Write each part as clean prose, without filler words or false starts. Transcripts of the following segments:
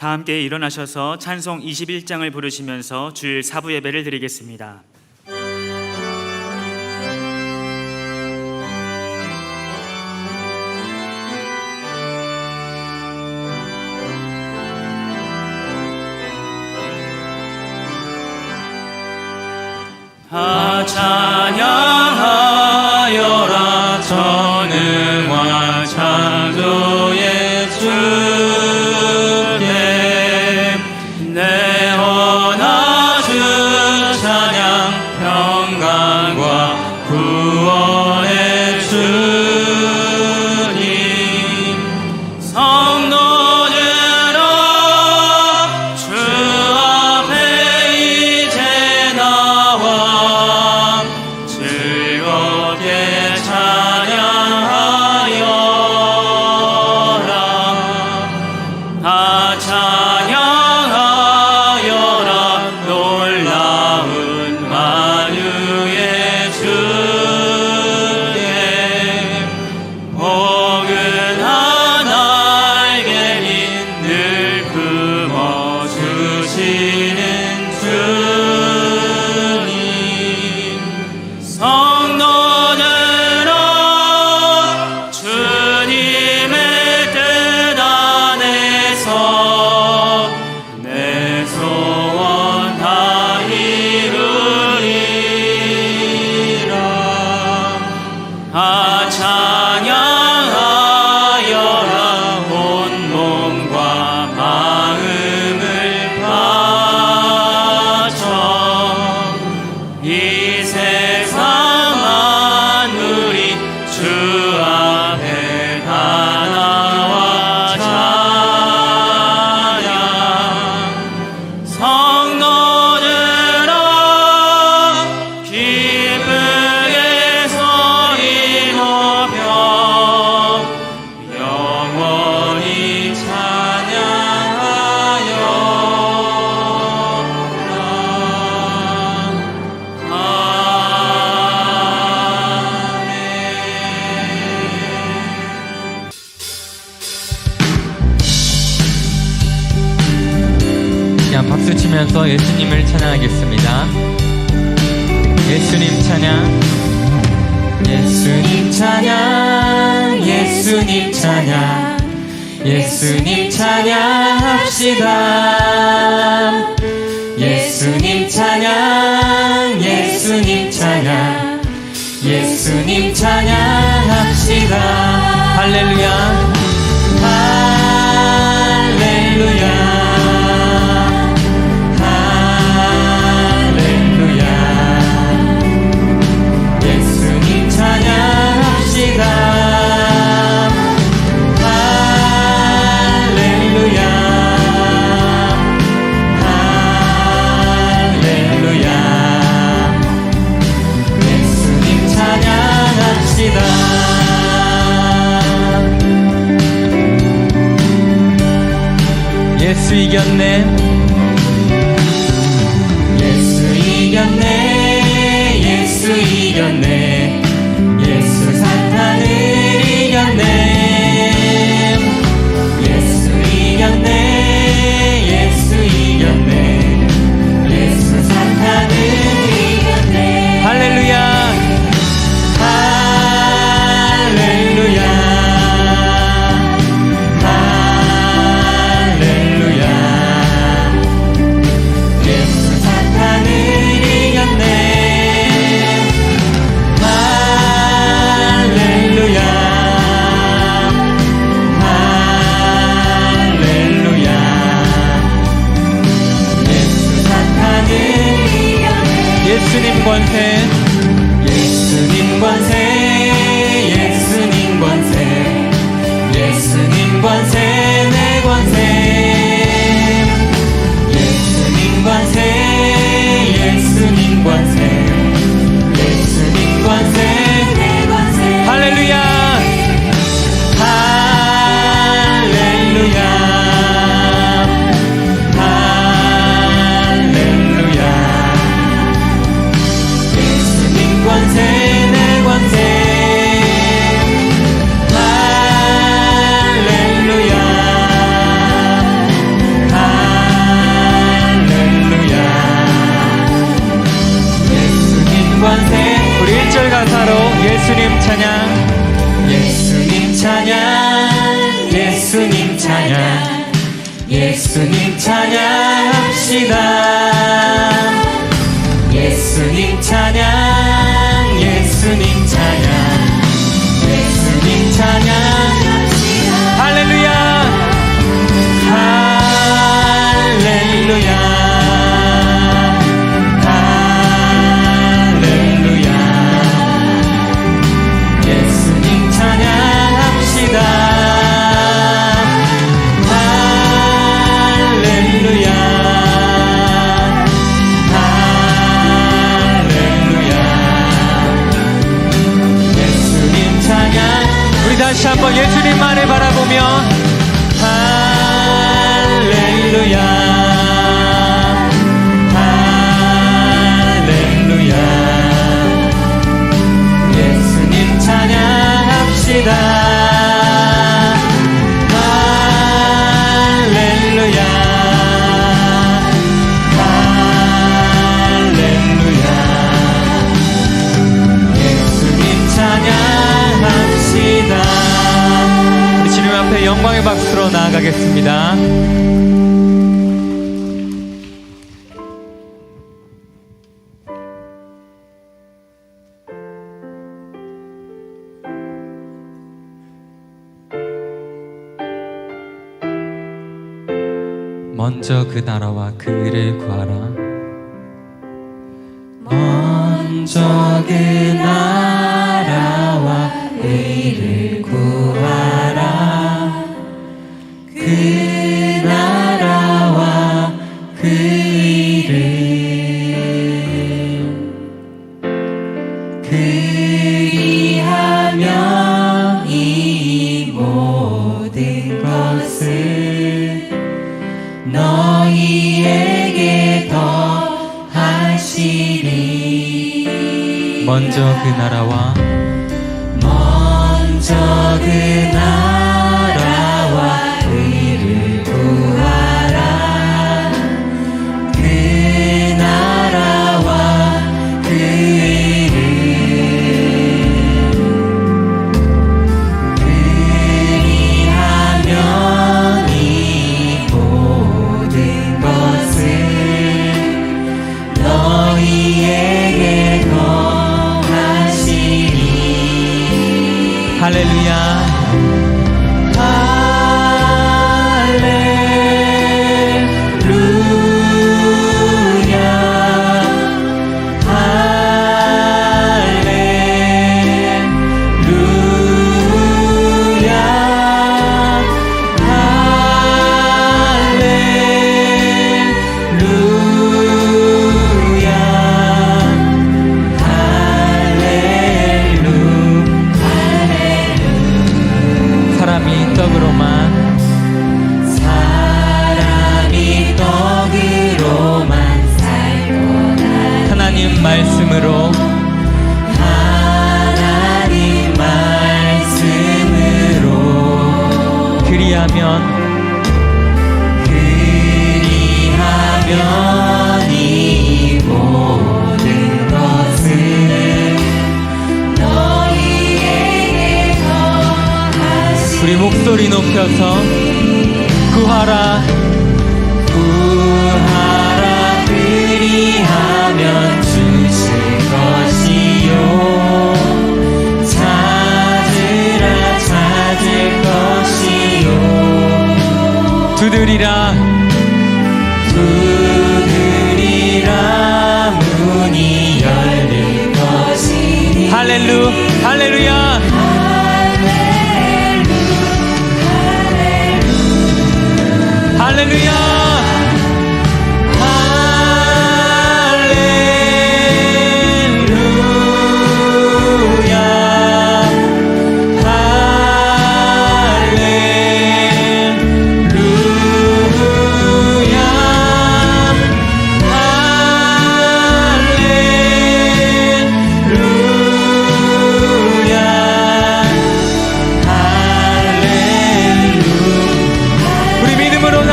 다 함께 일어나셔서 찬송 21장을 부르시면서 주일 사부 예배를 드리겠습니다. 찬양하여라 전능과 창조의 주께 내 원하주 찬양 평강과 구원의 주님 성도들아 주 앞에 이제 나와 즐겁게 찬양하여라. 찬양하여라 놀라운 만유의 주께 포근한 날개를 늘 품어주시는 주님 성도들아 주님의 뜻 안에서 내 소원 다 이루리라. 찬양하여라 온 몸과 마음을 바쳐 이 세상 만물이 주 앞에 다 나와 찬양 성도들아 기쁘게 소리 높여 영원히 그냥 박수 치면서 예수님을 찬양하겠습니다. 예수님 찬양, 예수님 찬양, 예수님 찬양, 예수님 찬양합시다. 예수님 찬양, 예수님 찬양, 예수님 찬양합시다. 할렐루야, 할렐루야. 찬양합시다. 할렐루야, 할렐루야. 예수님 찬양합시다. 예수 이겼네, 예수 이겼네, 예수 이겼네. 예수 사탄을 이겼네, 예수 이겼네, 예수 이겼네. 예수 사탄을 이겼네. 할렐루야, 할렐루야, 할렐루야. 예수 사탄을 이겼네. 할렐루야, 찬양 예수님 찬양합시다. 예수님 찬양 예수님 찬양 예수님 찬양합시다. 할렐루야 할렐루야 할렐루야 예수님 찬양합시다. 할렐루야 할렐루야 예수님 찬양. 우리 다시 한번 예수님만을 바라보며 할렐루야 할렐루야 예수님 찬양합시다. 할렐루야 할렐루야 예수님 찬양합시다. 우리 주님 앞에 영광의 박수로 나아가겠습니다. 먼저 그 나라와 그 의를 구하라. 먼저 그 나라와 의를 구하라. 그 나라와 그 의를 그리하면 이 모든 것을 너희에게 더하시리. 먼저 그 나라와 먼저 그 나라와 의를 구하라. 그 나라와 그 의를 그리하면 이 모든 것을 너희에게 더하시리. 할렐루야 말씀으로 하나님 말씀으로 그리하면 이 모든 것을 너희에게 더하시리. 우리 목소리 높여서 구하라 구하라. 그리하면 주실 것이요. 찾으라 찾을 것이요. 두드리라 문이 열릴 것이니. 할렐루야 할렐루야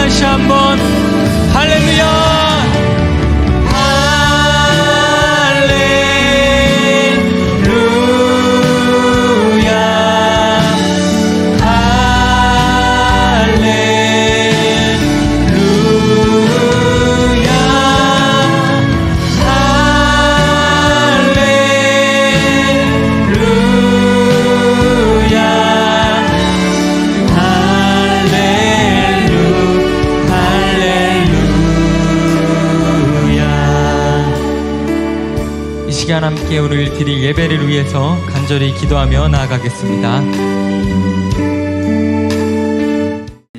다시 한번 할렐루야 할렐루야 하나님께 오늘 드릴 예배를 위해서 간절히 기도하며 나아가겠습니다.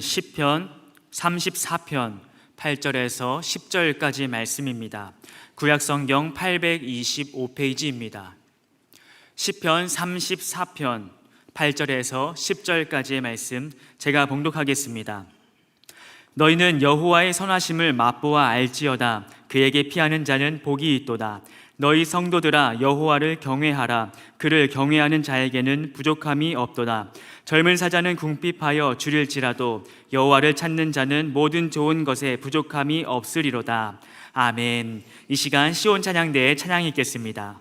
시편 34편 8절에서 10절까지 말씀입니다. 구약성경 825페이지입니다. 시편 34편 8절에서 10절까지의 말씀 제가 봉독하겠습니다. 너희는 여호와의 선하심을 맛보아 알지어다. 그에게 피하는 자는 복이 있도다. 너희 성도들아 여호와를 경외하라. 그를 경외하는 자에게는 부족함이 없도다. 젊은 사자는 궁핍하여 줄일지라도 여호와를 찾는 자는 모든 좋은 것에 부족함이 없으리로다. 아멘. 이 시간 시온 찬양대에 찬양이 있겠습니다.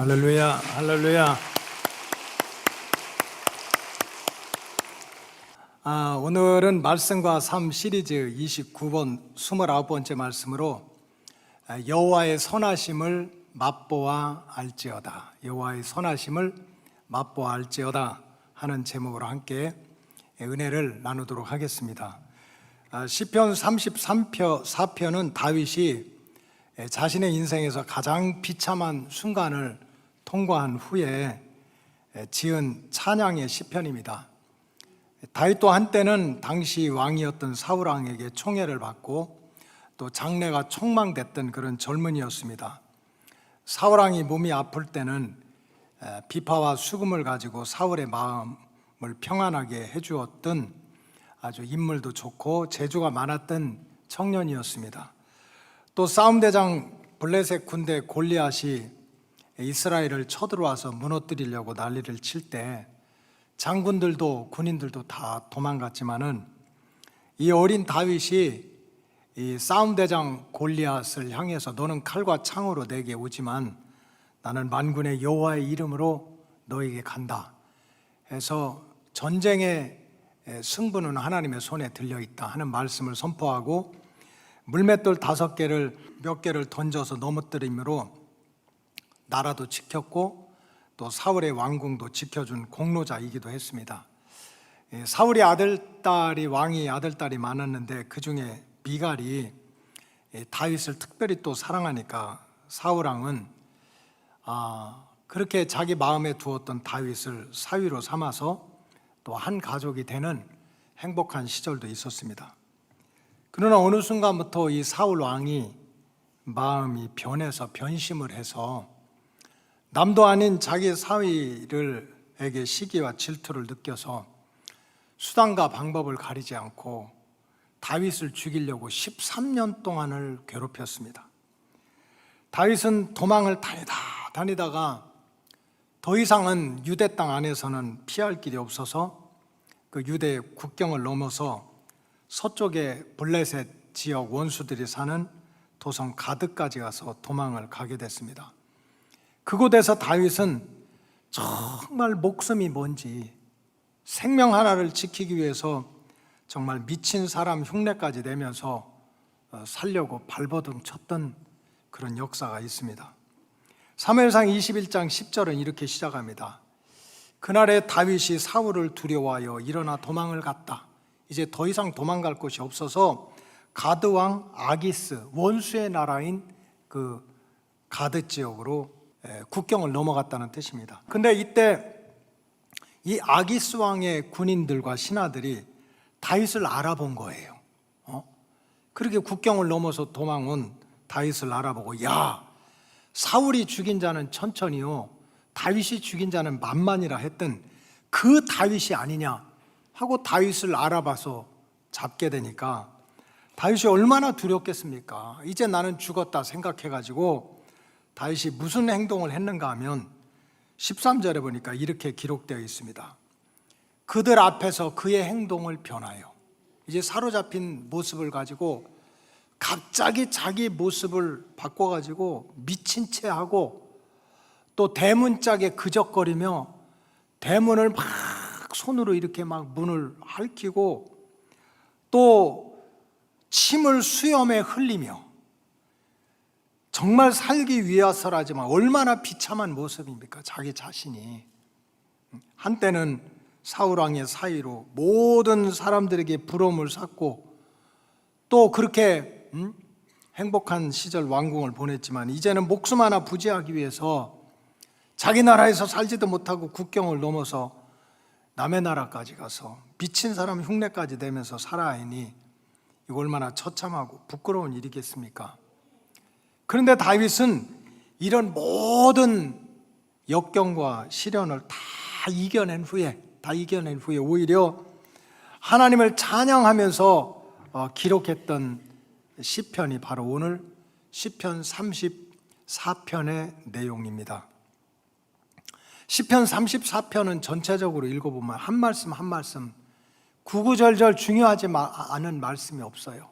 할렐루야, 할렐루야. 오늘은 말씀과 삶 시리즈 29번 29번째 말씀으로 여호와의 선하심을 맛보아 알지어다. 여호와의 선하심을 맛보아 알지어다 하는 제목으로 함께 은혜를 나누도록 하겠습니다. 시편 34편은 다윗이 자신의 인생에서 가장 비참한 순간을 통과한 후에 지은 찬양의 시편입니다. 다윗도 한때는 당시 왕이었던 사울 왕에게 총애를 받고 또 장래가 촉망됐던 그런 젊은이였습니다. 사울 왕이 몸이 아플 때는 비파와 수금을 가지고 사울의 마음을 평안하게 해주었던 아주 인물도 좋고 재주가 많았던 청년이었습니다. 또 싸움대장 블레셋 군대 골리앗이 이스라엘을 쳐들어와서 무너뜨리려고 난리를 칠 때 장군들도 군인들도 다 도망갔지만은 이 어린 다윗이 이 싸움대장 골리앗을 향해서 너는 칼과 창으로 내게 오지만 나는 만군의 여호와의 이름으로 너에게 간다 해서 전쟁의 승부는 하나님의 손에 들려있다 하는 말씀을 선포하고 물맷돌 5개를 몇 개를 던져서 넘어뜨림으로 나라도 지켰고 또 사울의 왕궁도 지켜준 공로자이기도 했습니다. 사울이 왕이 아들딸이 많았는데 그 중에 미갈이 다윗을 특별히 또 사랑하니까 사울왕은 그렇게 자기 마음에 두었던 다윗을 사위로 삼아서 또 한 가족이 되는 행복한 시절도 있었습니다. 그러나 어느 순간부터 이 사울 왕이 마음이 변해서 변심을 해서 남도 아닌 자기 사위에게 시기와 질투를 느껴서 수단과 방법을 가리지 않고 다윗을 죽이려고 13년 동안을 괴롭혔습니다. 다윗은 도망을 다니다가 더 이상은 유대 땅 안에서는 피할 길이 없어서 그 유대 국경을 넘어서 서쪽의 블레셋 지역 원수들이 사는 도성 가드까지 가서 도망을 가게 됐습니다. 그곳에서 다윗은 정말 목숨이 뭔지 생명 하나를 지키기 위해서 정말 미친 사람 흉내까지 내면서 살려고 발버둥 쳤던 그런 역사가 있습니다. 사무엘상 21장 10절은 이렇게 시작합니다. 그날에 다윗이 사울을 두려워하여 일어나 도망을 갔다. 이제 더 이상 도망갈 곳이 없어서 가드 왕 아기스 원수의 나라인 그 가드 지역으로 국경을 넘어갔다는 뜻입니다. 근데 이때 이 아기스 왕의 군인들과 신하들이 다윗을 알아본 거예요. 그렇게 국경을 넘어서 도망온 다윗을 알아보고, 야, 사울이 죽인 자는 천천히요, 다윗이 죽인 자는 만만이라 했던 그 다윗이 아니냐 하고 다윗을 알아봐서 잡게 되니까 다윗이 얼마나 두렵겠습니까? 이제 나는 죽었다 생각해가지고 다윗이 무슨 행동을 했는가 하면 13절에 보니까 이렇게 기록되어 있습니다. 그들 앞에서 그의 행동을 변하여, 이제 사로잡힌 모습을 가지고 갑자기 자기 모습을 바꿔가지고 미친 채 하고 또 대문짝에 그적거리며 대문을 막 손으로 이렇게 막 문을 핥히고 또 침을 수염에 흘리며 정말 살기 위해서라지만 얼마나 비참한 모습입니까? 자기 자신이. 한때는 사울왕의 사위로 모든 사람들에게 부러움을 샀고 또 그렇게 행복한 시절 왕궁을 보냈지만 이제는 목숨 하나 부지하기 위해서 자기 나라에서 살지도 못하고 국경을 넘어서 남의 나라까지 가서 미친 사람 흉내까지 내면서 살아야 하니 이거 얼마나 처참하고 부끄러운 일이겠습니까? 그런데 다윗은 이런 모든 역경과 시련을 다 이겨낸 후에 오히려 하나님을 찬양하면서 기록했던 시편이 바로 오늘 시편 34편의 내용입니다. 시편 34편은 전체적으로 읽어보면 한 말씀 한 말씀 구구절절 중요하지 않은 말씀이 없어요.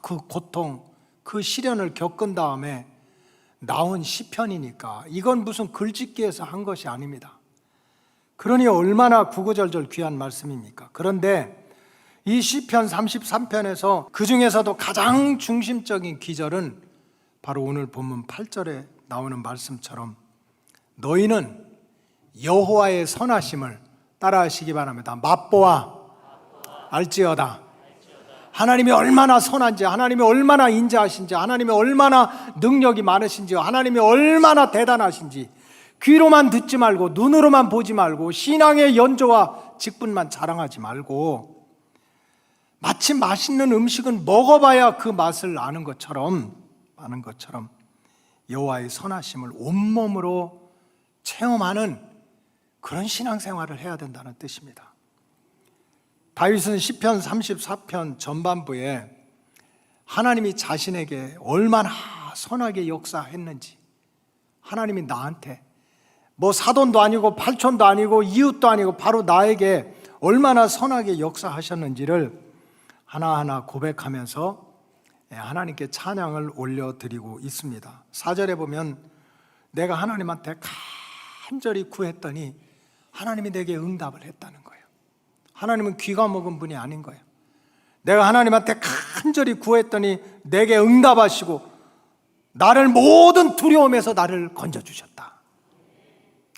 그 고통, 그 시련을 겪은 다음에 나온 시편이니까 이건 무슨 글짓기에서 한 것이 아닙니다. 그러니 얼마나 구구절절 귀한 말씀입니까? 그런데 이 시편 33편에서 그 중에서도 가장 중심적인 기절은 바로 오늘 본문 8절에 나오는 말씀처럼 너희는 여호와의 선하심을 따라하시기 바랍니다. 맛보아 알지어다. 하나님이 얼마나 선한지, 하나님이 얼마나 인자하신지, 하나님이 얼마나 능력이 많으신지, 하나님이 얼마나 대단하신지 귀로만 듣지 말고 눈으로만 보지 말고 신앙의 연조와 직분만 자랑하지 말고 마치 맛있는 음식은 먹어봐야 그 맛을 아는 것처럼 여호와의 선하심을 온몸으로 체험하는 그런 신앙생활을 해야 된다는 뜻입니다. 다윗은 시편 34편 전반부에 하나님이 자신에게 얼마나 선하게 역사했는지, 하나님이 나한테 뭐 사돈도 아니고 팔촌도 아니고 이웃도 아니고 바로 나에게 얼마나 선하게 역사하셨는지를 하나하나 고백하면서 하나님께 찬양을 올려드리고 있습니다. 4절에 보면 내가 하나님한테 간절히 구했더니 하나님이 내게 응답을 했다는 거예요. 하나님은 귀가 먹은 분이 아닌 거예요. 내가 하나님한테 간절히 구했더니 내게 응답하시고 나를 모든 두려움에서 나를 건져주셨다.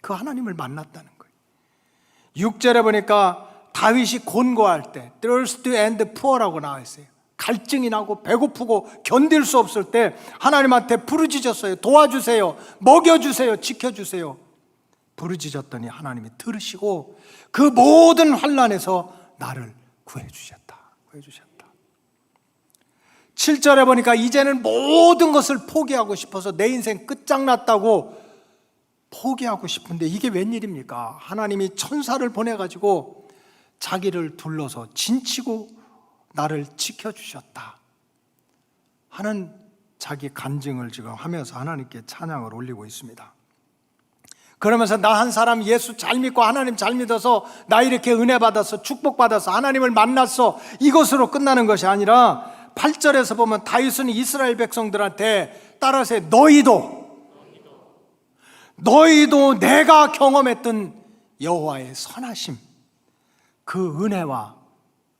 그 하나님을 만났다는 거예요. 6절에 보니까 다윗이 곤고할 때 thirst and poor라고 나와 있어요. 갈증이 나고 배고프고 견딜 수 없을 때 하나님한테 부르짖었어요. 도와주세요, 먹여주세요, 지켜주세요. 부르짖었더니 하나님이 들으시고 그 모든 환난에서 나를 구해주셨다. 7절에 보니까 이제는 모든 것을 포기하고 싶어서 내 인생 끝장났다고 포기하고 싶은데 이게 웬일입니까? 하나님이 천사를 보내가지고 자기를 둘러서 진치고 나를 지켜주셨다 하는 자기 간증을 지금 하면서 하나님께 찬양을 올리고 있습니다. 그러면서 나 한 사람 예수 잘 믿고 하나님 잘 믿어서 나 이렇게 은혜 받아서 축복 받아서 하나님을 만났어, 이것으로 끝나는 것이 아니라 8절에서 보면 다윗은 이스라엘 백성들한테 따라서 너희도 내가 경험했던 여호와의 선하심, 그 은혜와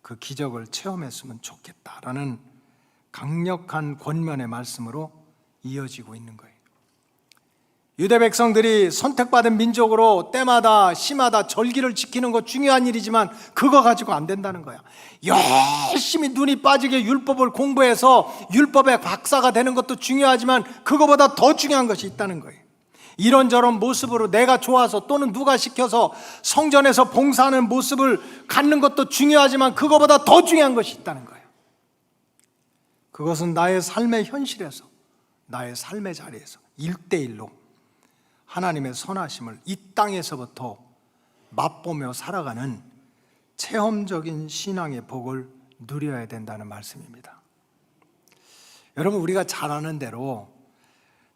그 기적을 체험했으면 좋겠다라는 강력한 권면의 말씀으로 이어지고 있는 거예요. 유대 백성들이 선택받은 민족으로 때마다 시마다 절기를 지키는 거 중요한 일이지만 그거 가지고 안 된다는 거야. 열심히 눈이 빠지게 율법을 공부해서 율법의 박사가 되는 것도 중요하지만 그거보다 더 중요한 것이 있다는 거예요. 이런저런 모습으로 내가 좋아서 또는 누가 시켜서 성전에서 봉사하는 모습을 갖는 것도 중요하지만 그거보다 더 중요한 것이 있다는 거예요. 그것은 나의 삶의 현실에서, 나의 삶의 자리에서 1대1로 하나님의 선하심을 이 땅에서부터 맛보며 살아가는 체험적인 신앙의 복을 누려야 된다는 말씀입니다. 여러분, 우리가 잘 아는 대로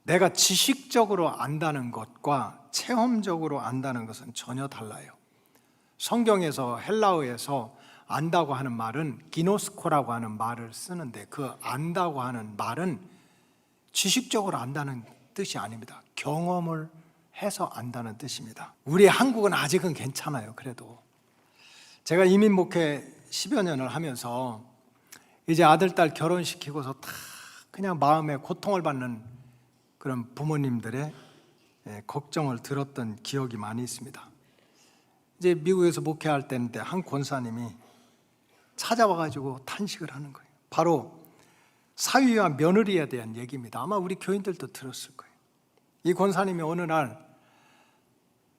내가 지식적으로 안다는 것과 체험적으로 안다는 것은 전혀 달라요. 성경에서 헬라어에서 안다고 하는 말은 기노스코라고 하는 말을 쓰는데 그 안다고 하는 말은 지식적으로 안다는 뜻이 아닙니다. 경험을 해서 안다는 뜻입니다. 우리 한국은 아직은 괜찮아요. 그래도 제가 이민 목회 10여 년을 하면서 이제 아들, 딸 결혼시키고서 다 그냥 마음에 고통을 받는 그런 부모님들의 걱정을 들었던 기억이 많이 있습니다. 이제 미국에서 목회할 때인데 한 권사님이 찾아와가지고 탄식을 하는 거예요. 바로 사위와 며느리에 대한 얘기입니다. 아마 우리 교인들도 들었을 거예요. 이 권사님이 어느 날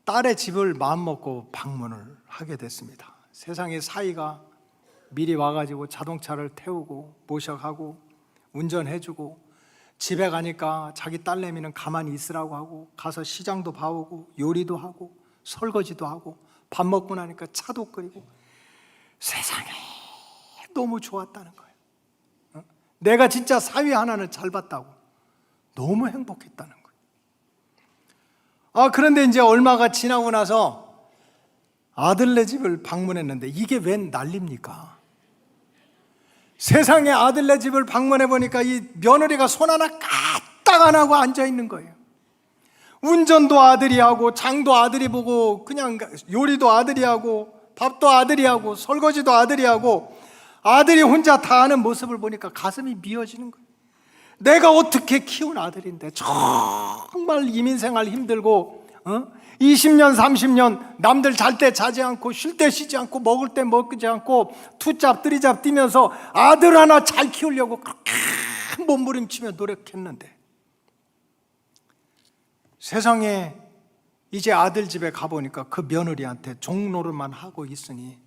딸의 집을 마음먹고 방문을 하게 됐습니다. 세상에 사위가 미리 와가지고 자동차를 태우고 모셔가고 운전해주고 집에 가니까 자기 딸내미는 가만히 있으라고 하고 가서 시장도 봐오고 요리도 하고 설거지도 하고 밥 먹고 나니까 차도 끓이고 세상에 너무 좋았다는 거예요. 내가 진짜 사위 하나는 잘 봤다고 너무 행복했다는 거예요. 그런데 이제 얼마가 지나고 나서 아들네 집을 방문했는데 이게 웬 난립니까? 세상에 아들네 집을 방문해 보니까 이 며느리가 손 하나 까딱 안 하고 앉아 있는 거예요. 운전도 아들이 하고 장도 아들이 보고 그냥 요리도 아들이 하고 밥도 아들이 하고 설거지도 아들이 하고 아들이 혼자 다 하는 모습을 보니까 가슴이 미어지는 거예요. 내가 어떻게 키운 아들인데 정말 이민생활 힘들고 20년 30년 남들 잘 때 자지 않고 쉴 때 쉬지 않고 먹을 때 먹지 않고 투잡 뜨리잡 뛰면서 아들 하나 잘 키우려고 그렇게 몸부림치며 노력했는데 세상에 이제 아들 집에 가보니까 그 며느리한테 종노릇만 하고 있으니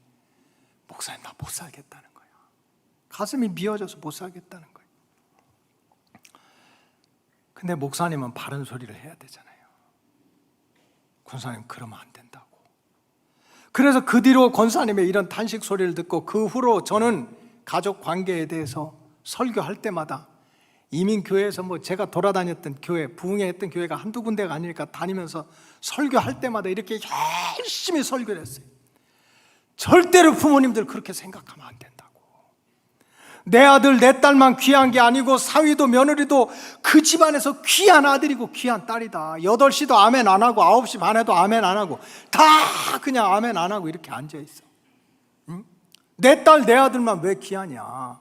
목사님 나 못 살겠다는 거야. 가슴이 미어져서 못 살겠다는 거야. 근데 목사님은 바른 소리를 해야 되잖아요. 권사님 그러면 안 된다고. 그래서 그 뒤로 권사님의 이런 탄식 소리를 듣고 그 후로 저는 가족 관계에 대해서 설교할 때마다 이민교회에서 뭐 제가 돌아다녔던 교회, 부흥회했던 교회가 한두 군데가 아니니까 다니면서 설교할 때마다 이렇게 열심히 설교를 했어요. 절대로 부모님들 그렇게 생각하면 안 된다고. 내 아들 내 딸만 귀한 게 아니고 사위도 며느리도 그 집안에서 귀한 아들이고 귀한 딸이다. 8시도 아멘 안 하고 9시 반에도 아멘 안 하고 다 그냥 아멘 안 하고 이렇게 앉아있어. 응? 내 딸 내 아들만 왜 귀하냐.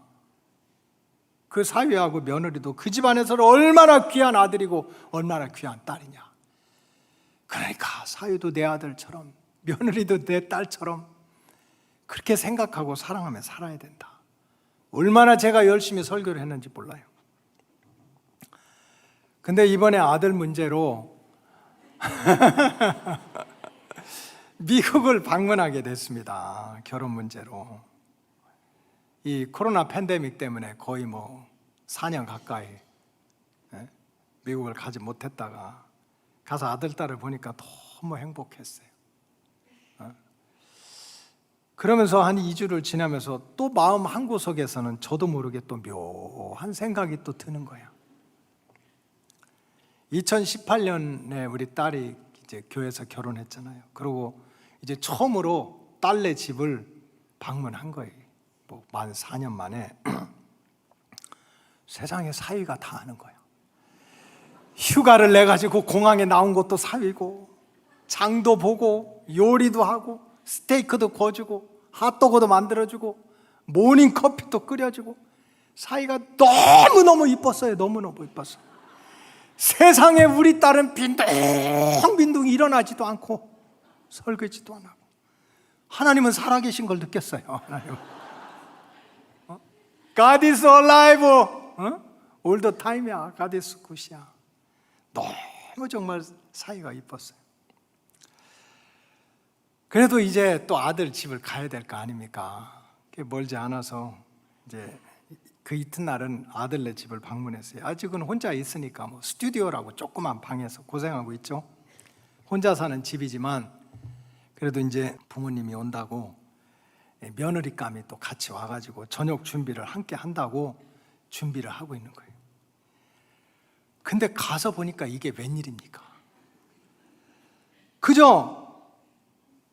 그 사위하고 며느리도 그 집안에서는 얼마나 귀한 아들이고 얼마나 귀한 딸이냐. 그러니까 사위도 내 아들처럼 며느리도 내 딸처럼 그렇게 생각하고 사랑하며 살아야 된다. 얼마나 제가 열심히 설교를 했는지 몰라요. 근데 이번에 아들 문제로 미국을 방문하게 됐습니다. 결혼 문제로. 이 코로나 팬데믹 때문에 거의 4년 가까이 미국을 가지 못했다가 가서 아들, 딸을 보니까 너무 행복했어요. 그러면서 한 2주를 지나면서 또 마음 한구석에서는 저도 모르게 또 묘한 생각이 또 드는 거야. 2018년에 우리 딸이 이제 교회에서 결혼했잖아요. 그리고 이제 처음으로 딸네 집을 방문한 거예요. 만 4년 만에. 세상에 사위가 다 하는 거야. 휴가를 내가지고 공항에 나온 것도 사위고, 장도 보고, 요리도 하고, 스테이크도 구워주고, 핫도그도 만들어주고, 모닝 커피도 끓여주고. 사위가 너무너무 이뻤어요. 너무너무 이뻤어. 세상에 우리 딸은 빈둥빈둥 일어나지도 않고 설거지도 안 하고. 하나님은 살아계신 걸 느꼈어요. 하나님은. God is alive. all the time이야. God is good이야. 너무 정말 사이가 이뻤어요. 그래도 이제 또 아들 집을 가야 될 거 아닙니까? 멀지 않아서 이제 그 이튿날은 아들네 집을 방문했어요. 아직은 혼자 있으니까 스튜디오라고 조그만 방에서 고생하고 있죠. 혼자 사는 집이지만 그래도 이제 부모님이 온다고 며느리감이 또 같이 와가지고 저녁 준비를 함께 한다고 준비를 하고 있는 거예요. 근데 가서 보니까 이게 웬일입니까? 그저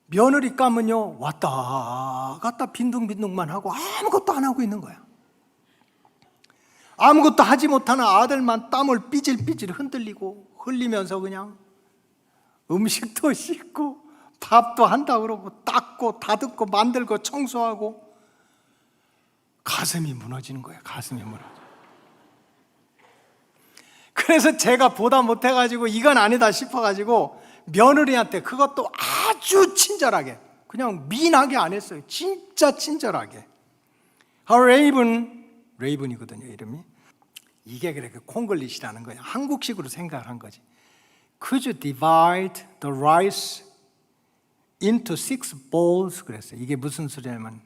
며느리감은요 왔다 갔다 빈둥빈둥만 하고 아무것도 안 하고 있는 거야. 아무것도 하지 못하는 아들만 땀을 삐질삐질 흘리면서 그냥 음식도 씻고 밥도 한다 그러고 닦고 다듬고 만들고 청소하고. 가슴이 무너지는 거예요. 가슴이 무너져. 그래서 제가 보다 못해가지고 이건 아니다 싶어가지고 며느리한테 그것도 아주 친절하게, 그냥 미인하게 안 했어요. 진짜 친절하게. 레이븐이거든요 이름이. 이게 그렇게 콩글리시라는 거예요. 한국식으로 생각을 한 거지. Could you divide the rice into 6 bowls? 그랬어요. 이게 무슨 소리냐면,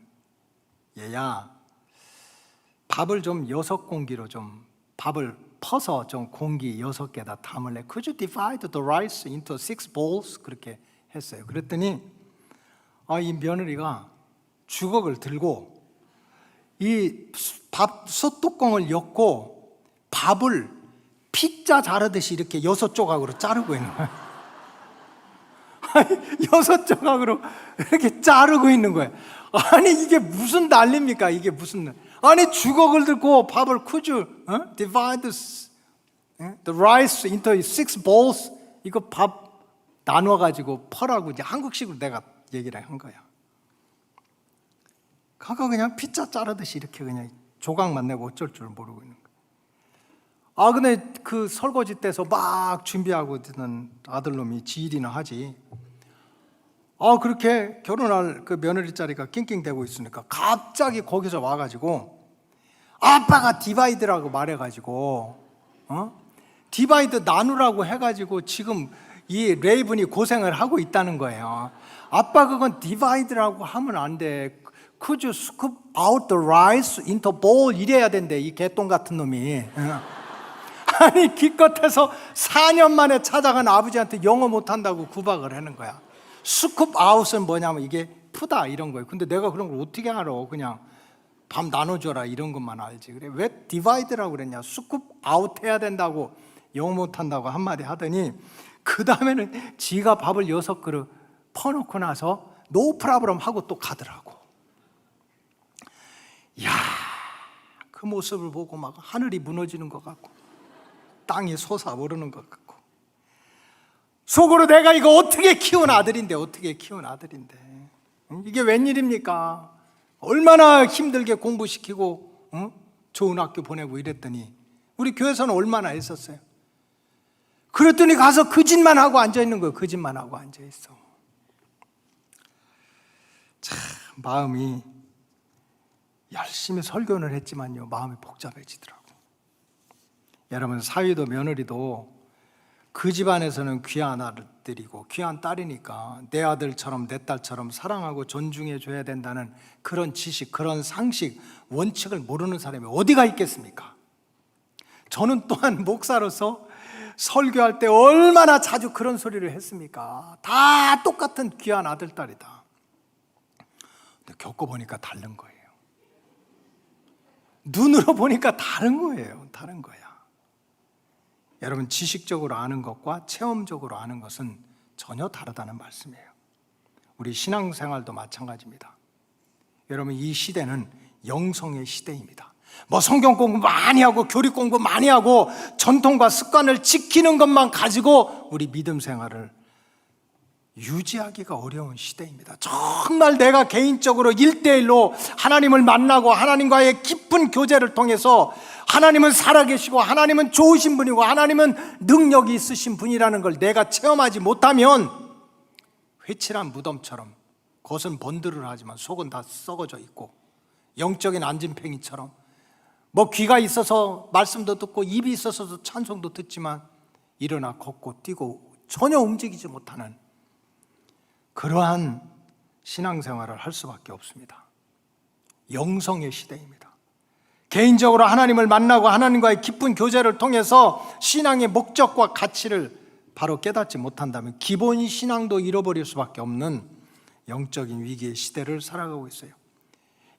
얘야 밥을 좀 6공기로 좀 밥을 퍼서 좀 공기 6개다 담을래. Could you divide the rice into 6 bowls? 그렇게 했어요. 그랬더니 이 며느리가 주걱을 들고 이 밥 솥뚜껑을 엮고 밥을 피자 자르듯이 이렇게 6조각으로 자르고 있는 거예요. 6조각으로 이렇게 자르고 있는 거예요. 아니 이게 무슨 난리입니까? 이게 무슨, 아니 주걱을 들고 밥을 could you divide the rice into 6 bowls? 이거 밥 나눠가지고 퍼라고 이제 한국식으로 내가 얘기를 한 거야. 그냥 피자 자르듯이 이렇게 그냥 조각만 내고 어쩔 줄 모르고 있는 거야. 근데 그 설거지 때서 막 준비하고 있는 아들놈이 지일이나 하지. 그렇게 결혼할 그 며느리 자리가 낑낑대고 있으니까 갑자기 거기서 와가지고 아빠가 디바이드라고 말해가지고 디바이드 나누라고 해가지고 지금 이 레이븐이 고생을 하고 있다는 거예요. 아빠 그건 디바이드라고 하면 안 돼. Could you scoop out the rice into bowl? 이래야 된대, 이 개똥 같은 놈이. 아니 기껏해서 4년 만에 찾아간 아버지한테 영어 못한다고 구박을 하는 거야. 스쿱 아웃은 뭐냐면 이게 푸다 이런 거예요. 근데 내가 그런 걸 어떻게 알아? 그냥 밥 나눠줘라 이런 것만 알지. 그래 왜 디바이드라고 그랬냐? 스쿱 아웃 해야 된다고 영어 못한다고 한마디 하더니 그 다음에는 지가 밥을 6그릇 퍼놓고 나서 노 프라브럼 하고 또 가더라고. 야, 그 모습을 보고 막 하늘이 무너지는 것 같고 땅이 솟아오르는 것 같고 속으로 내가 이거 어떻게 키운 아들인데 이게 웬일입니까? 얼마나 힘들게 공부시키고 좋은 학교 보내고 이랬더니 우리 교회에서는 얼마나 했었어요. 그랬더니 가서 그 짓만 하고 앉아있는 거예요. 그 짓만 하고 앉아있어. 참 마음이 열심히 설교를 했지만요, 마음이 복잡해지더라고. 여러분, 사위도 며느리도 그 집안에서는 귀한 아들이고 귀한 딸이니까 내 아들처럼 내 딸처럼 사랑하고 존중해 줘야 된다는 그런 지식, 그런 상식, 원칙을 모르는 사람이 어디가 있겠습니까? 저는 또한 목사로서 설교할 때 얼마나 자주 그런 소리를 했습니까? 다 똑같은 귀한 아들, 딸이다. 근데 겪어보니까 다른 거예요. 눈으로 보니까 다른 거예요. 다른 거야. 여러분, 지식적으로 아는 것과 체험적으로 아는 것은 전혀 다르다는 말씀이에요. 우리 신앙생활도 마찬가지입니다. 여러분, 이 시대는 영성의 시대입니다. 뭐 성경 공부 많이 하고 교리 공부 많이 하고 전통과 습관을 지키는 것만 가지고 우리 믿음 생활을 유지하기가 어려운 시대입니다. 정말 내가 개인적으로 1대1로 하나님을 만나고 하나님과의 깊은 교제를 통해서 하나님은 살아계시고 하나님은 좋으신 분이고 하나님은 능력이 있으신 분이라는 걸 내가 체험하지 못하면 회칠한 무덤처럼 겉은 번들을 하지만 속은 다 썩어져 있고, 영적인 안진팽이처럼 뭐 귀가 있어서 말씀도 듣고 입이 있어서 찬송도 듣지만 일어나 걷고 뛰고 전혀 움직이지 못하는 그러한 신앙생활을 할 수밖에 없습니다. 영성의 시대입니다. 개인적으로 하나님을 만나고 하나님과의 깊은 교제를 통해서 신앙의 목적과 가치를 바로 깨닫지 못한다면 기본 신앙도 잃어버릴 수밖에 없는 영적인 위기의 시대를 살아가고 있어요.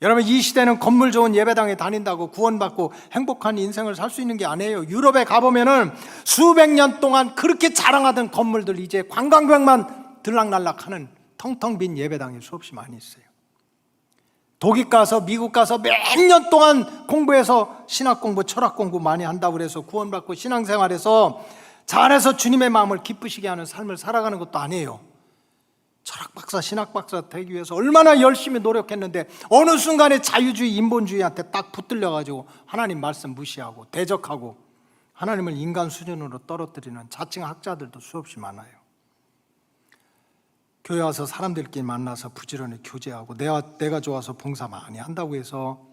여러분, 이 시대는 건물 좋은 예배당에 다닌다고 구원받고 행복한 인생을 살 수 있는 게 아니에요. 유럽에 가보면은 수백 년 동안 그렇게 자랑하던 건물들 이제 관광객만 들락날락하는 텅텅 빈 예배당이 수없이 많이 있어요. 독일 가서 미국 가서 몇 년 동안 공부해서 신학 공부, 철학 공부 많이 한다고 그래서 구원받고 신앙생활에서 잘해서 주님의 마음을 기쁘시게 하는 삶을 살아가는 것도 아니에요. 철학 박사, 신학 박사 되기 위해서 얼마나 열심히 노력했는데 어느 순간에 자유주의, 인본주의한테 딱 붙들려가지고 하나님 말씀 무시하고 대적하고 하나님을 인간 수준으로 떨어뜨리는 자칭 학자들도 수없이 많아요. 교회 와서 사람들끼리 만나서 부지런히 교제하고 내가 좋아서 봉사 많이 한다고 해서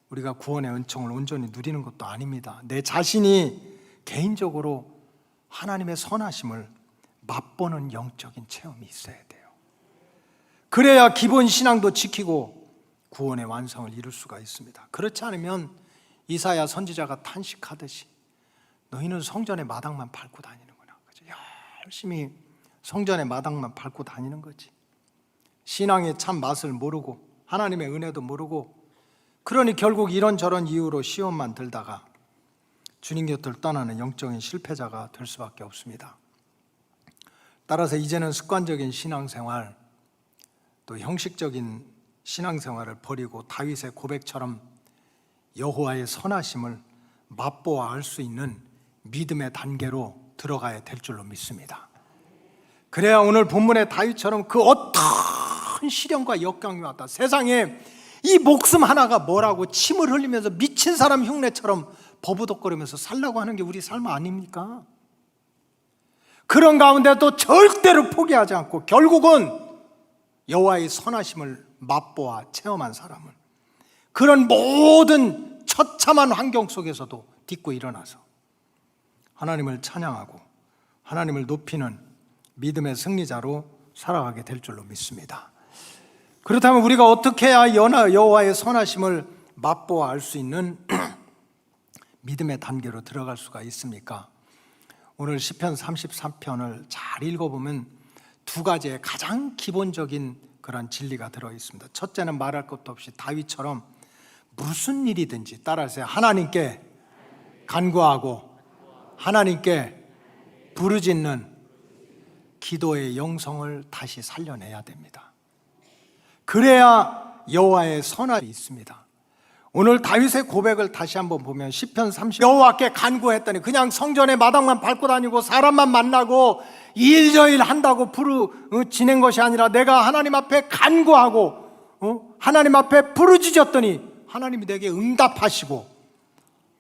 우리가 구원의 은총을 온전히 누리는 것도 아닙니다. 내 자신이 개인적으로 하나님의 선하심을 맛보는 영적인 체험이 있어야 돼요. 그래야 기본 신앙도 지키고 구원의 완성을 이룰 수가 있습니다. 그렇지 않으면 이사야 선지자가 탄식하듯이 너희는 성전의 마당만 밟고 다니는구나. 열심히 성전의 마당만 밟고 다니는 거지. 신앙의 참 맛을 모르고 하나님의 은혜도 모르고, 그러니 결국 이런저런 이유로 시험만 들다가 주님 곁을 떠나는 영적인 실패자가 될 수밖에 없습니다. 따라서 이제는 습관적인 신앙생활, 또 형식적인 신앙생활을 버리고 다윗의 고백처럼 여호와의 선하심을 맛보아 알 수 있는 믿음의 단계로 들어가야 될 줄로 믿습니다. 그래야 오늘 본문의 다윗처럼 그 어떤 시련과 역경이 왔다, 세상에 이 목숨 하나가 뭐라고 침을 흘리면서 미친 사람 흉내처럼 버부덕거리면서 살라고 하는 게 우리 삶 아닙니까? 그런 가운데도 절대로 포기하지 않고 결국은 여호와의 선하심을 맛보아 체험한 사람은 그런 모든 처참한 환경 속에서도 딛고 일어나서 하나님을 찬양하고 하나님을 높이는 믿음의 승리자로 살아가게 될 줄로 믿습니다. 그렇다면 우리가 어떻게 해야 여호와의 선하심을 맛보아 알 수 있는 믿음의 단계로 들어갈 수가 있습니까? 오늘 시편 33편을 잘 읽어보면 두 가지의 가장 기본적인 그런 진리가 들어있습니다. 첫째는 말할 것도 없이 다윗처럼 무슨 일이든지 따라서 하나님께 간구하고 하나님께 부르짖는 기도의 영성을 다시 살려내야 됩니다. 그래야 여호와의 선함이 있습니다. 오늘 다윗의 고백을 다시 한번 보면 시편 30 여호와께 간구했더니 그냥 성전의 마당만 밟고 다니고 사람만 만나고 일저일 한다고 지낸 것이 아니라 내가 하나님 앞에 간구하고 하나님 앞에 부르짖었더니 하나님이 내게 응답하시고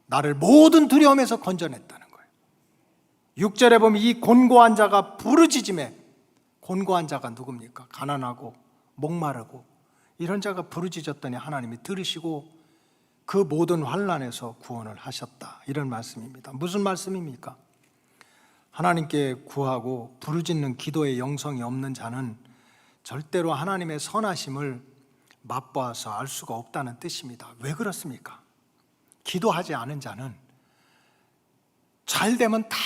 나를 모든 두려움에서 건져냈다는 거예요. 6절에 보면 이 곤고한 자가 부르짖음에, 곤고한 자가 누굽니까? 가난하고 목마르고 이런 자가 부르짖었더니 하나님이 들으시고 그 모든 환난에서 구원을 하셨다. 이런 말씀입니다. 무슨 말씀입니까? 하나님께 구하고 부르짖는 기도의 영성이 없는 자는 절대로 하나님의 선하심을 맛보아서 알 수가 없다는 뜻입니다. 왜 그렇습니까? 기도하지 않은 자는 잘 되면 다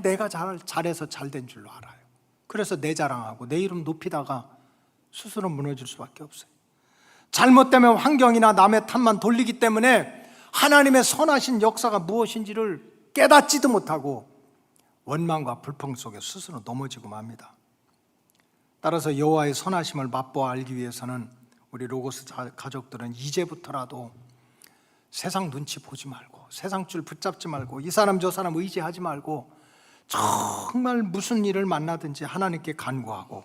내가 잘해서 잘 된 줄로 알아요. 그래서 내 자랑하고 내 이름 높이다가 스스로 무너질 수밖에 없어요. 잘못되면 환경이나 남의 탓만 돌리기 때문에 하나님의 선하신 역사가 무엇인지를 깨닫지도 못하고 원망과 불평 속에 스스로 넘어지고 맙니다. 따라서 여호와의 선하심을 맛보아 알기 위해서는 우리 로고스 가족들은 이제부터라도 세상 눈치 보지 말고 세상 줄 붙잡지 말고 이 사람 저 사람 의지하지 말고 정말 무슨 일을 만나든지 하나님께 간구하고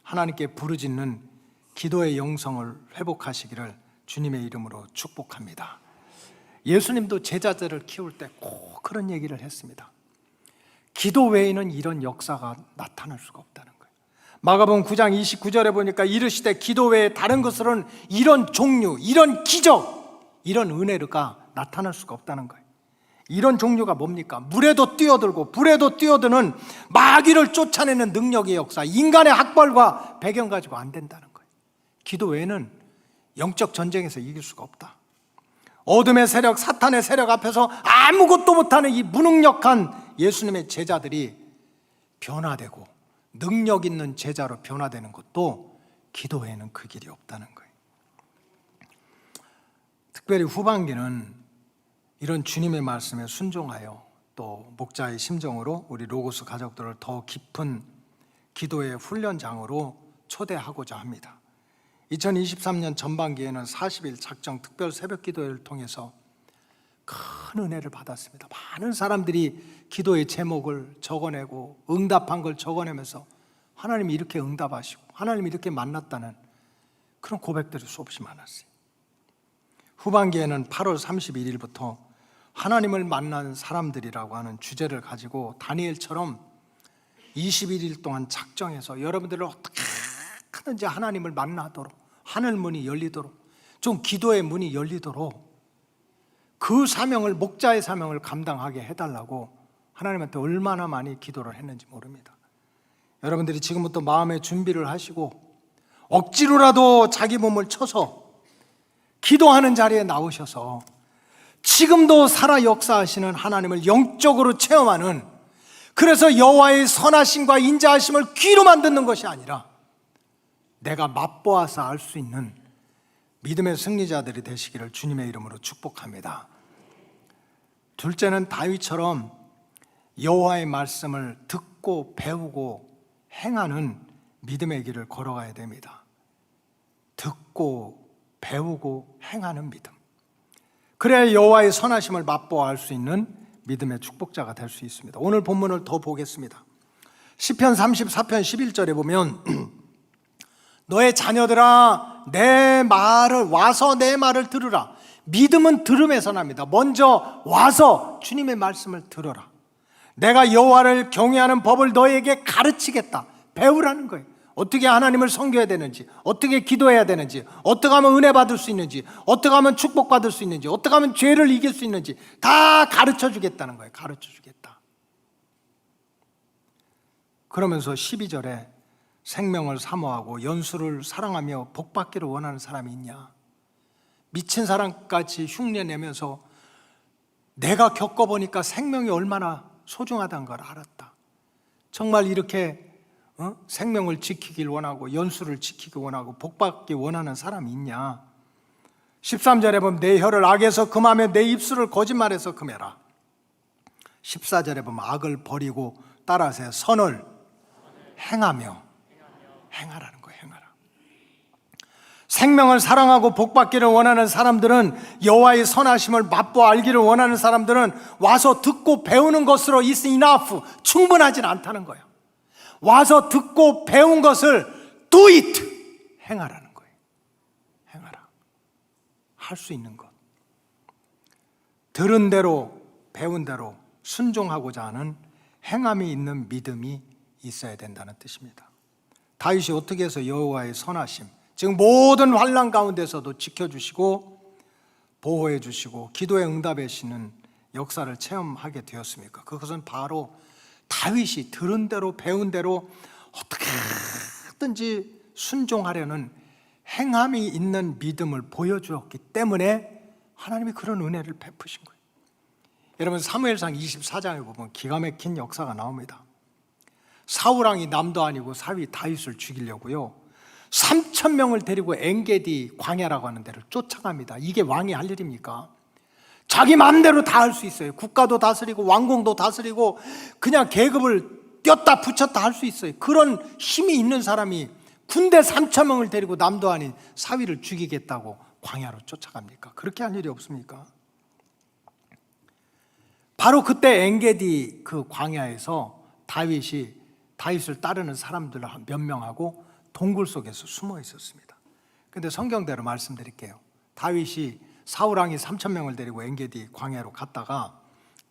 하나님께 부르짖는 기도의 영성을 회복하시기를 주님의 이름으로 축복합니다. 예수님도 제자들을 키울 때 꼭 그런 얘기를 했습니다. 기도 외에는 이런 역사가 나타날 수가 없다는 거예요. 마가복음 9장 29절에 보니까 이르시되 기도 외에 다른 것으로는 이런 종류, 이런 기적, 이런 은혜가 나타날 수가 없다는 거예요. 이런 종류가 뭡니까? 물에도 뛰어들고 불에도 뛰어드는 마귀를 쫓아내는 능력의 역사, 인간의 학벌과 배경 가지고 안 된다는 거예요. 기도 외에는 영적 전쟁에서 이길 수가 없다. 어둠의 세력, 사탄의 세력 앞에서 아무것도 못하는 이 무능력한 예수님의 제자들이 변화되고 능력 있는 제자로 변화되는 것도 기도 외에는 그 길이 없다는 거예요. 특별히 후반기는 이런 주님의 말씀에 순종하여 또 목자의 심정으로 우리 로고스 가족들을 더 깊은 기도의 훈련장으로 초대하고자 합니다. 2023년 전반기에는 40일 작정 특별 새벽 기도회를 통해서 큰 은혜를 받았습니다. 많은 사람들이 기도의 제목을 적어내고 응답한 걸 적어내면서 하나님이 이렇게 응답하시고 하나님이 이렇게 만났다는 그런 고백들이 수없이 많았어요. 후반기에는 8월 31일부터 하나님을 만난 사람들이라고 하는 주제를 가지고 다니엘처럼 21일 동안 작정해서 여러분들을 어떻게 하든지 하나님을 만나도록 하늘 문이 열리도록 좀 기도의 문이 열리도록 그 사명을 목자의 사명을 감당하게 해달라고 하나님한테 얼마나 많이 기도를 했는지 모릅니다. 여러분들이 지금부터 마음의 준비를 하시고 억지로라도 자기 몸을 쳐서 기도하는 자리에 나오셔서 지금도 살아 역사하시는 하나님을 영적으로 체험하는, 그래서 여호와의 선하심과 인자하심을 귀로만 듣는 것이 아니라 내가 맛보아서 알 수 있는 믿음의 승리자들이 되시기를 주님의 이름으로 축복합니다. 둘째는 다윗처럼 여호와의 말씀을 듣고 배우고 행하는 믿음의 길을 걸어가야 됩니다. 듣고 배우고 행하는 믿음, 그래야 여호와의 선하심을 맛보아 알 수 있는 믿음의 축복자가 될 수 있습니다. 오늘 본문을 더 보겠습니다. 시편 34편 11절에 보면 너의 자녀들아 내 말을 와서 내 말을 들으라. 믿음은 들음에서 납니다. 먼저 와서 주님의 말씀을 들어라. 내가 여호와를 경외하는 법을 너에게 가르치겠다. 배우라는 거예요. 어떻게 하나님을 섬겨야 되는지, 어떻게 기도해야 되는지, 어떻게 하면 은혜 받을 수 있는지, 어떻게 하면 축복 받을 수 있는지, 어떻게 하면 죄를 이길 수 있는지 다 가르쳐 주겠다는 거예요. 가르쳐 주겠다. 그러면서 12절에 생명을 사모하고 연수를 사랑하며 복받기를 원하는 사람이 있냐? 미친 사람같이 흉내내면서 내가 겪어보니까 생명이 얼마나 소중하다는 걸 알았다. 정말 이렇게 생명을 지키길 원하고 연수를 지키기 원하고 복받기 원하는 사람이 있냐? 13절에 보면 내 혀를 악에서 금하며 내 입술을 거짓말에서 금해라. 14절에 보면 악을 버리고 따라서 선을 행하며, 행하라는 거예요. 행하라. 생명을 사랑하고 복받기를 원하는 사람들은, 여호와의 선하심을 맛보아 알기를 원하는 사람들은 와서 듣고 배우는 것으로 is enough, 충분하진 않다는 거예요. 와서 듣고 배운 것을 do it, 행하라는 거예요. 행하라. 할 수 있는 것. 들은 대로 배운 대로 순종하고자 하는 행함이 있는 믿음이 있어야 된다는 뜻입니다. 다윗이 어떻게 해서 여호와의 선하심, 지금 모든 환난 가운데서도 지켜주시고 보호해 주시고 기도에 응답해 주시는 역사를 체험하게 되었습니까? 그것은 바로 다윗이 들은 대로 배운 대로 어떻게든지 순종하려는 행함이 있는 믿음을 보여주었기 때문에 하나님이 그런 은혜를 베푸신 거예요. 여러분 사무엘상 24장에 보면 기가 막힌 역사가 나옵니다. 사울왕이 남도 아니고 사위 다윗을 죽이려고요 3,000명을 데리고 엔게디 광야라고 하는 데를 쫓아갑니다. 이게 왕이 할 일입니까? 자기 마음대로 다 할 수 있어요. 국가도 다스리고 왕궁도 다스리고 그냥 계급을 띄었다 붙였다 할 수 있어요. 그런 힘이 있는 사람이 군대 3,000명을 데리고 남도 아닌 사위를 죽이겠다고 광야로 쫓아갑니까? 그렇게 할 일이 없습니까? 바로 그때 엔게디 그 광야에서 다윗이 다윗을 따르는 사람들 몇 명하고 동굴 속에서 숨어 있었습니다. 그런데 성경대로 말씀드릴게요. 다윗이 사울왕이 3,000명을 데리고 엔게디 광야로 갔다가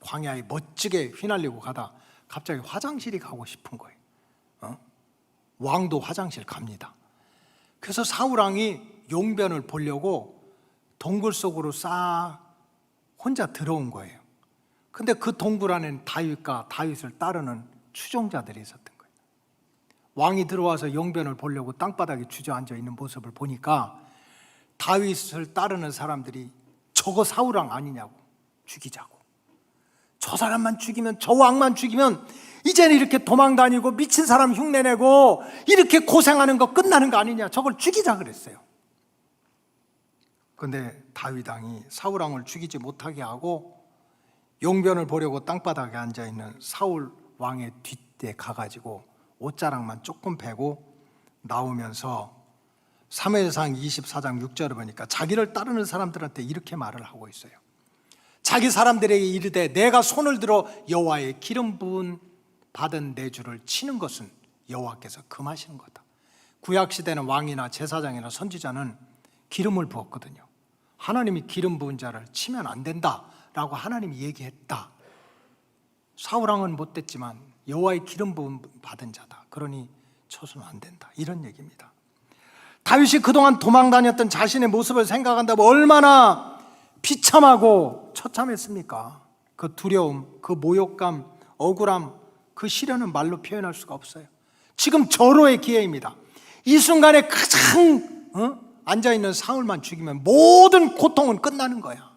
광야에 멋지게 휘날리고 가다 갑자기 화장실이 가고 싶은 거예요. 왕도 화장실 갑니다. 그래서 사울왕이 용변을 보려고 동굴 속으로 싹 혼자 들어온 거예요. 근데 그 동굴 안에는 다윗과 다윗을 따르는 추종자들이 있었던 거예요. 왕이 들어와서 용변을 보려고 땅바닥에 주저앉아 있는 모습을 보니까 다윗을 따르는 사람들이 저거 사울왕 아니냐고, 죽이자고, 저 사람만 죽이면, 저 왕만 죽이면 이제는 이렇게 도망다니고 미친 사람 흉내내고 이렇게 고생하는 거 끝나는 거 아니냐, 저걸 죽이자 그랬어요. 그런데 다윗 왕이 사울왕을 죽이지 못하게 하고 용변을 보려고 땅바닥에 앉아있는 사울 왕의 뒷에 가가지고 옷자락만 조금 베고 나오면서 사무엘상 24장 6절을 보니까 자기를 따르는 사람들한테 이렇게 말을 하고 있어요. 자기 사람들에게 이르되 내가 손을 들어 여호와의 기름 부은 받은 내 주를 치는 것은 여호와께서 금하시는 거다. 구약시대는 왕이나 제사장이나 선지자는 기름을 부었거든요. 하나님이 기름 부은 자를 치면 안 된다라고 하나님이 얘기했다. 사울왕은 못됐지만 여호와의 기름 부은 받은 자다. 그러니 쳐서는 안 된다. 이런 얘기입니다. 다윗이 그동안 도망다녔던 자신의 모습을 생각한다면 얼마나 비참하고 처참했습니까? 그 두려움, 그 모욕감, 억울함, 그 시련은 말로 표현할 수가 없어요. 지금 절호의 기회입니다. 이 순간에 가장 앉아있는 사울만 죽이면 모든 고통은 끝나는 거야.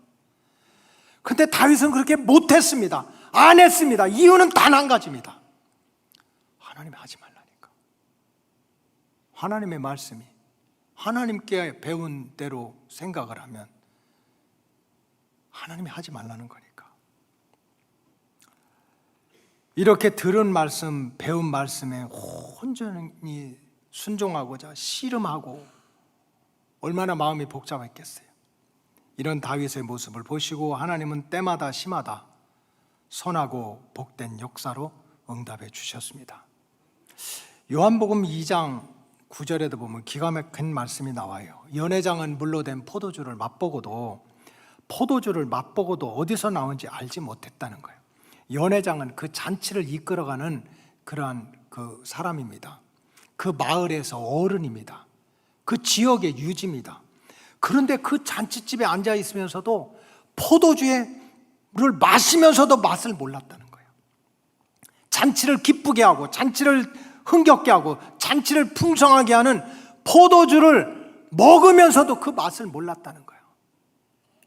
그런데 다윗은 그렇게 못했습니다. 안 했습니다. 이유는 단 한 가지입니다. 하나님이 하지 말라니까. 하나님의 말씀이 하나님께 배운 대로 생각을 하면 하나님이 하지 말라는 거니까. 이렇게 들은 말씀, 배운 말씀에 온전히 순종하고자 씨름하고 얼마나 마음이 복잡했겠어요. 이런 다윗의 모습을 보시고 하나님은 때마다 시마다 선하고 복된 역사로 응답해 주셨습니다. 요한복음 2장 9절에도 보면 기가 막힌 말씀이 나와요. 연회장은 물로 된 포도주를 맛보고도 어디서 나온지 알지 못했다는 거예요. 연회장은 그 잔치를 이끌어가는 그러한 그 사람입니다. 그 마을에서 어른입니다. 그 지역의 유지입니다. 그런데 그 잔치집에 앉아 있으면서도 포도주를 마시면서도 맛을 몰랐다는 거예요. 잔치를 기쁘게 하고 잔치를 흥겹게 하고 잔치를 풍성하게 하는 포도주를 먹으면서도 그 맛을 몰랐다는 거예요.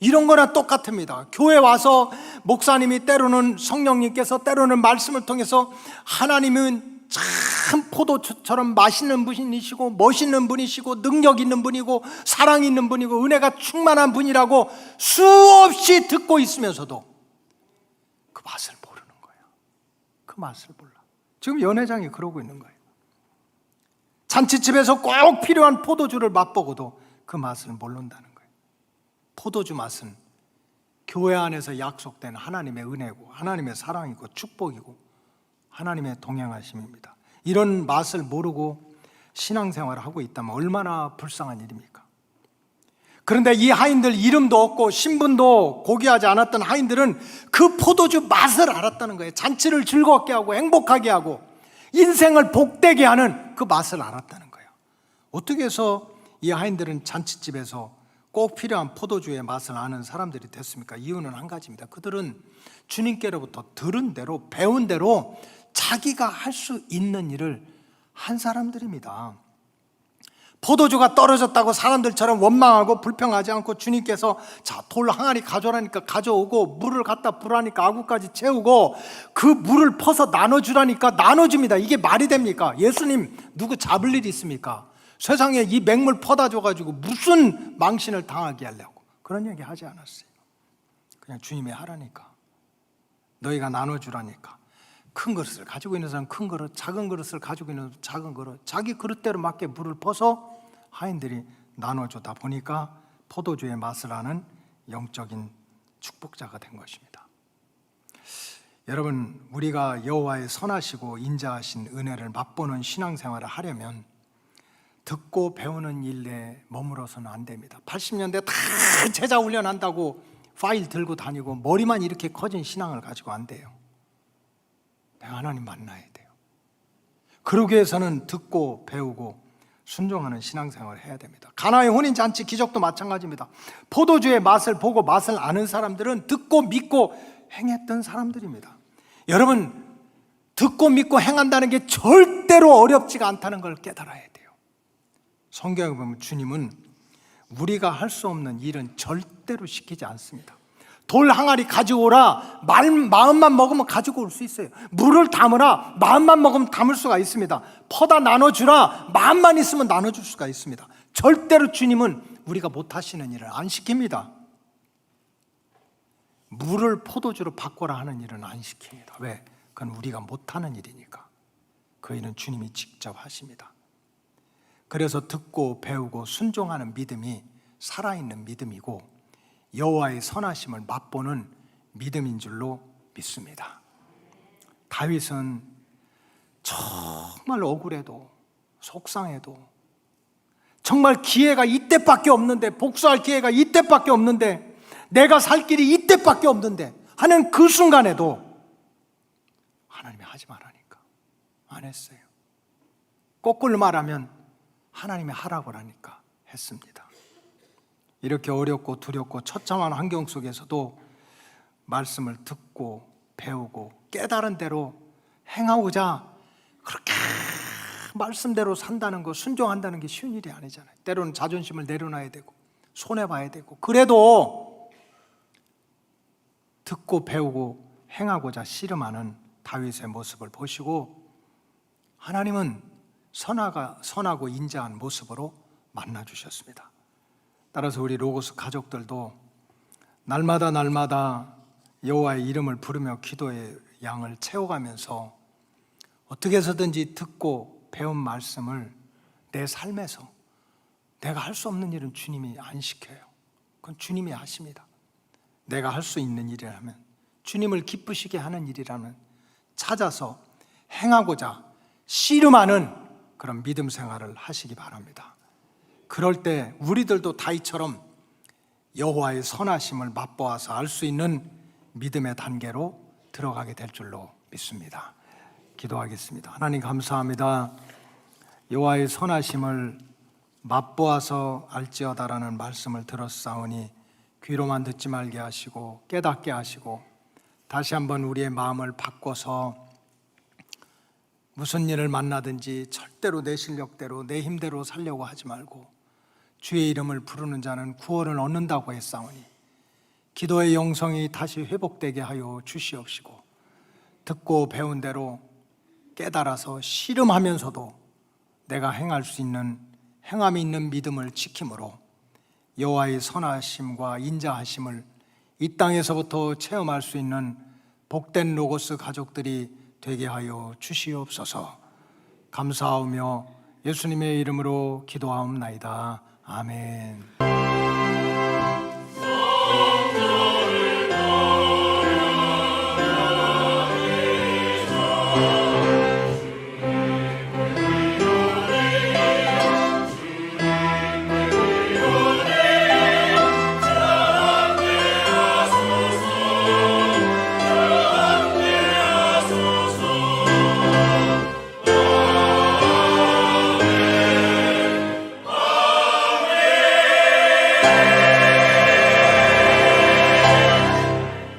이런 거나 똑같습니다. 교회 와서 목사님이 때로는 성령님께서 때로는 말씀을 통해서 하나님은 참 포도주처럼 맛있는 분이시고 멋있는 분이시고 능력 있는 분이고 사랑 있는 분이고 은혜가 충만한 분이라고 수없이 듣고 있으면서도 그 맛을 모르는 거예요. 그 맛을 몰라. 지금 연회장이 그러고 있는 거예요. 잔치집에서 꼭 필요한 포도주를 맛보고도 그 맛을 모른다는 거예요. 포도주 맛은 교회 안에서 약속된 하나님의 은혜고 하나님의 사랑이고 축복이고 하나님의 동행하심입니다. 이런 맛을 모르고 신앙생활을 하고 있다면 얼마나 불쌍한 일입니까? 그런데 이 하인들 이름도 없고 신분도 고귀하지 않았던 하인들은 그 포도주 맛을 알았다는 거예요. 잔치를 즐겁게 하고 행복하게 하고 인생을 복되게 하는 그 맛을 알았다는 거예요. 어떻게 해서 이 하인들은 잔치집에서 꼭 필요한 포도주의 맛을 아는 사람들이 됐습니까? 이유는 한 가지입니다. 그들은 주님께로부터 들은 대로, 배운 대로 자기가 할 수 있는 일을 한 사람들입니다. 포도주가 떨어졌다고 사람들처럼 원망하고 불평하지 않고 주님께서 자, 돌 항아리 가져오라니까 가져오고 물을 갖다 부라니까 아구까지 채우고 그 물을 퍼서 나눠주라니까 나눠줍니다. 이게 말이 됩니까? 예수님 누구 잡을 일이 있습니까? 세상에 이 맹물 퍼다 줘가지고 무슨 망신을 당하게 하려고 그런 얘기 하지 않았어요. 그냥 주님이 하라니까, 너희가 나눠주라니까. 큰 그릇을 가지고 있는 사람 큰 그릇, 작은 그릇을 가지고 있는 사람 작은 그릇, 자기 그릇대로 맞게 물을 퍼서 하인들이 나눠주다 보니까 포도주의 맛을 아는 영적인 축복자가 된 것입니다. 여러분, 우리가 여호와의 선하시고 인자하신 은혜를 맛보는 신앙생활을 하려면 듣고 배우는 일에 머물러서는 안 됩니다. 80년대 다 제자 훈련한다고 파일 들고 다니고 머리만 이렇게 커진 신앙을 가지고 안 돼요. 내가 하나님 만나야 돼요. 그러기 위해서는 듣고 배우고 순종하는 신앙생활을 해야 됩니다. 가나의 혼인잔치 기적도 마찬가지입니다. 포도주의 맛을 보고 맛을 아는 사람들은 듣고 믿고 행했던 사람들입니다. 여러분, 듣고 믿고 행한다는 게 절대로 어렵지가 않다는 걸 깨달아야 돼요. 성경에 보면 주님은 우리가 할 수 없는 일은 절대로 시키지 않습니다. 돌 항아리 가져오라, 마음만 먹으면 가지고 올 수 있어요. 물을 담으라, 마음만 먹으면 담을 수가 있습니다. 퍼다 나눠주라, 마음만 있으면 나눠줄 수가 있습니다. 절대로 주님은 우리가 못하시는 일을 안 시킵니다. 물을 포도주로 바꿔라 하는 일은 안 시킵니다. 왜? 그건 우리가 못하는 일이니까. 그 일은 주님이 직접 하십니다. 그래서 듣고 배우고 순종하는 믿음이 살아있는 믿음이고 여호와의 선하심을 맛보는 믿음인 줄로 믿습니다. 다윗은 정말 억울해도 속상해도 정말 기회가 이때밖에 없는데, 복수할 기회가 이때밖에 없는데, 내가 살 길이 이때밖에 없는데 하는 그 순간에도 하나님이 하지 말라니까 안 했어요. 거꾸로 말하면 하나님이 하라고 하니까 했습니다. 이렇게 어렵고 두렵고 처참한 환경 속에서도 말씀을 듣고 배우고 깨달은 대로 행하고자 그렇게 말씀대로 산다는 거, 순종한다는 게 쉬운 일이 아니잖아요. 때로는 자존심을 내려놔야 되고 손해봐야 되고, 그래도 듣고 배우고 행하고자 씨름하는 다윗의 모습을 보시고 하나님은 선하고 인자한 모습으로 만나주셨습니다. 따라서 우리 로고스 가족들도 날마다 여호와의 이름을 부르며 기도의 양을 채워가면서 어떻게 해서든지 듣고 배운 말씀을 내 삶에서, 내가 할 수 없는 일은 주님이 안 시켜요. 그건 주님이 하십니다. 내가 할 수 있는 일이라면, 주님을 기쁘시게 하는 일이라면 찾아서 행하고자 씨름하는 그런 믿음 생활을 하시기 바랍니다. 그럴 때 우리들도 다윗처럼 여호와의 선하심을 맛보아서 알 수 있는 믿음의 단계로 들어가게 될 줄로 믿습니다. 기도하겠습니다. 하나님 감사합니다. 여호와의 선하심을 맛보아서 알지어다라는 말씀을 들었사오니 귀로만 듣지 말게 하시고 깨닫게 하시고 다시 한번 우리의 마음을 바꿔서 무슨 일을 만나든지 절대로 내 실력대로 내 힘대로 살려고 하지 말고 주의 이름을 부르는 자는 구원을 얻는다고 했사오니 기도의 영성이 다시 회복되게 하여 주시옵시고 듣고 배운 대로 깨달아서 씨름하면서도 내가 행할 수 있는 행함이 있는 믿음을 지킴으로 여호와의 선하심과 인자하심을 이 땅에서부터 체험할 수 있는 복된 로고스 가족들이 되게 하여 주시옵소서. 감사하며 예수님의 이름으로 기도하옵나이다. 아멘.